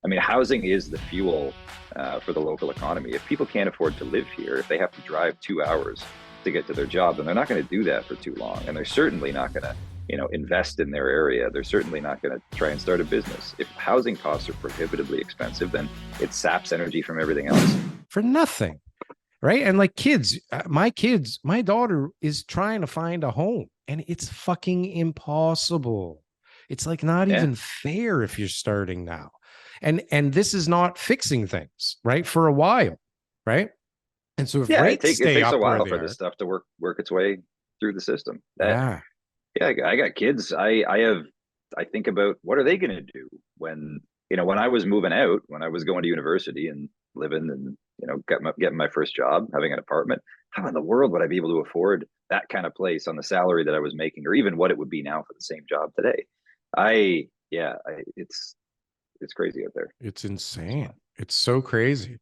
I mean, housing is the fuel for the local economy. If people can't afford to live here, if they have to drive 2 hours to get to their job, then they're not going to do that for too long. And they're certainly not going to, invest in their area. They're certainly not going to try and start a business. If housing costs are prohibitively expensive, then it saps energy from everything else. For nothing, right? And like my daughter is trying to find a home and it's fucking impossible. It's like not even fair if you're starting now. And this is not fixing things, right? For a while, right? And so if rates it takes a while for this stuff to work its way through the system. Yeah. I got kids. I think about what are they going to do when I was moving out, when I was going to university and living and getting my first job, having an apartment. How in the world would I be able to afford that kind of place on the salary that I was making, or even what it would be now for the same job today? It's crazy out there. It's insane. It's so crazy.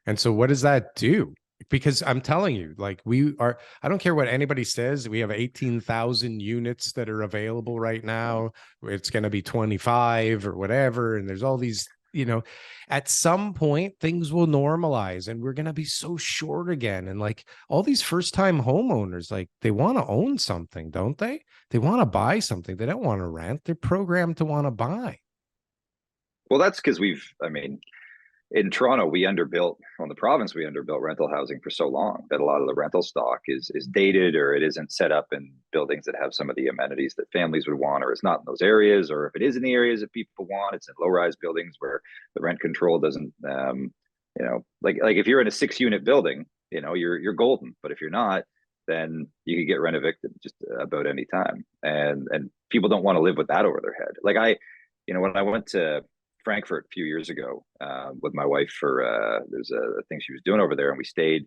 And so what does that do? Because I'm telling you, like I don't care what anybody says. We have 18,000 units that are available right now. It's going to be 25 or whatever. And there's all these, at some point things will normalize and we're going to be so short again. And like all these first time homeowners, like they want to own something, don't they? They want to buy something. They don't want to rent. They're programmed to want to buy. Well, that's because in Toronto, the province, we underbuilt rental housing for so long that a lot of the rental stock is dated, or it isn't set up in buildings that have some of the amenities that families would want, or it's not in those areas, or if it is in the areas that people want, it's in low-rise buildings where the rent control doesn't, like if you're in a 6-unit building, you're golden. But if you're not, then you could get rent evicted just about any time. And people don't want to live with that over their head. Like when I went to Frankfurt a few years ago with my wife for there's a thing she was doing over there, and we stayed.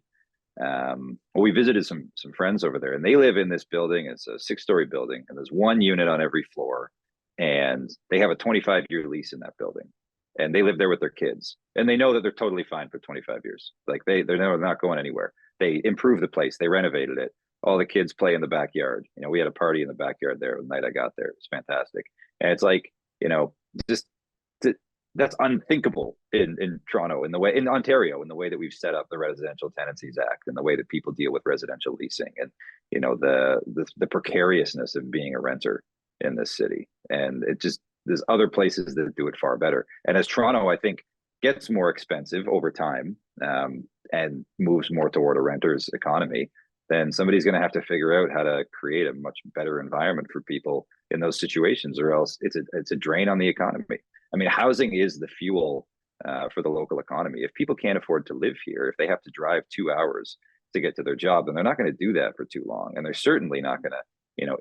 We visited some friends over there, and they live in this building. It's a 6-story building, and there's 1 unit on every floor, and they have a 25-year lease in that building, and they live there with their kids, and they know that they're totally fine for 25 years. Like they're not going anywhere. They improved the place, they renovated it. All the kids play in the backyard. We had a party in the backyard there the night I got there. It was fantastic, and it's like just. That's unthinkable in Toronto, in Ontario, in the way that we've set up the Residential Tenancies Act and the way that people deal with residential leasing, and the precariousness of being a renter in this city. And there's other places that do it far better. And as Toronto, I think, gets more expensive over time and moves more toward a renter's economy, then somebody's going to have to figure out how to create a much better environment for people in those situations, or else it's a drain on the economy. I mean, housing is the fuel for the local economy. If people can't afford to live here, if they have to drive 2 hours to get to their job, then they're not going to do that for too long. And they're certainly not going to,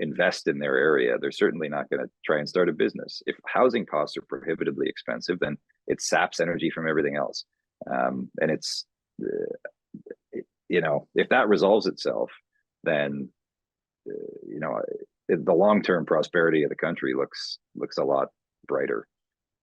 invest in their area. They're certainly not going to try and start a business. If housing costs are prohibitively expensive, then it saps energy from everything else. And it's, if that resolves itself, then, the long-term prosperity of the country looks a lot brighter,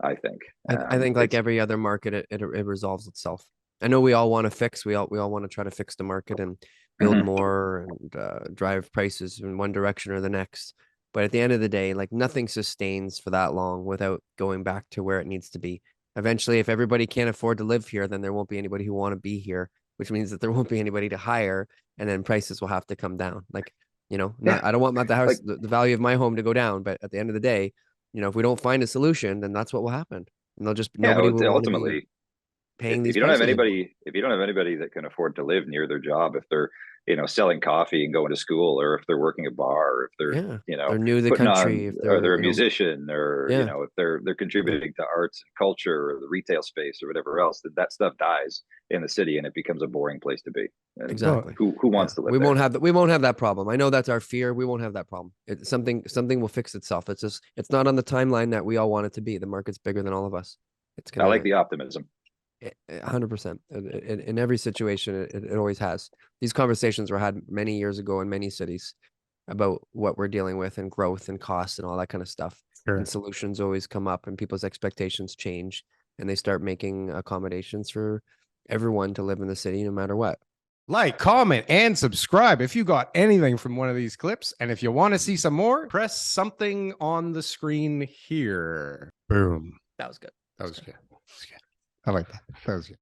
I think. I think like every other market, it resolves itself. I know we all want to fix. We all want to try to fix the market and build more and drive prices in one direction or the next. But at the end of the day, like nothing sustains for that long without going back to where it needs to be. Eventually, if everybody can't afford to live here, then there won't be anybody who want to be here, which means that there won't be anybody to hire, and then prices will have to come down. Like, I don't want the house, the value of my home to go down, but at the end of the day, if we don't find a solution, then that's what will happen. And they'll just nobody will ultimately paying these. If you don't have anybody that can afford to live near their job, if they're selling coffee and going to school, or if they're working a bar, or if they're they're new to the country, if they're a musician, or if they're contributing to arts and culture or the retail space or whatever else, that stuff dies in the city and it becomes a boring place to be. And exactly. Who wants to live? We won't have that problem. I know that's our fear. We won't have that problem. Something will fix itself. It's not on the timeline that we all want it to be. The market's bigger than all of us. I like the optimism. 100%. In every situation, it always has. These conversations were had many years ago in many cities about what we're dealing with and growth and costs and all that kind of stuff. Sure. And solutions always come up and people's expectations change and they start making accommodations for everyone to live in the city no matter what. Like, comment, and subscribe if you got anything from one of these clips. And if you want to see some more, press something on the screen here. Boom. That was good. That was good. I like that. That was good.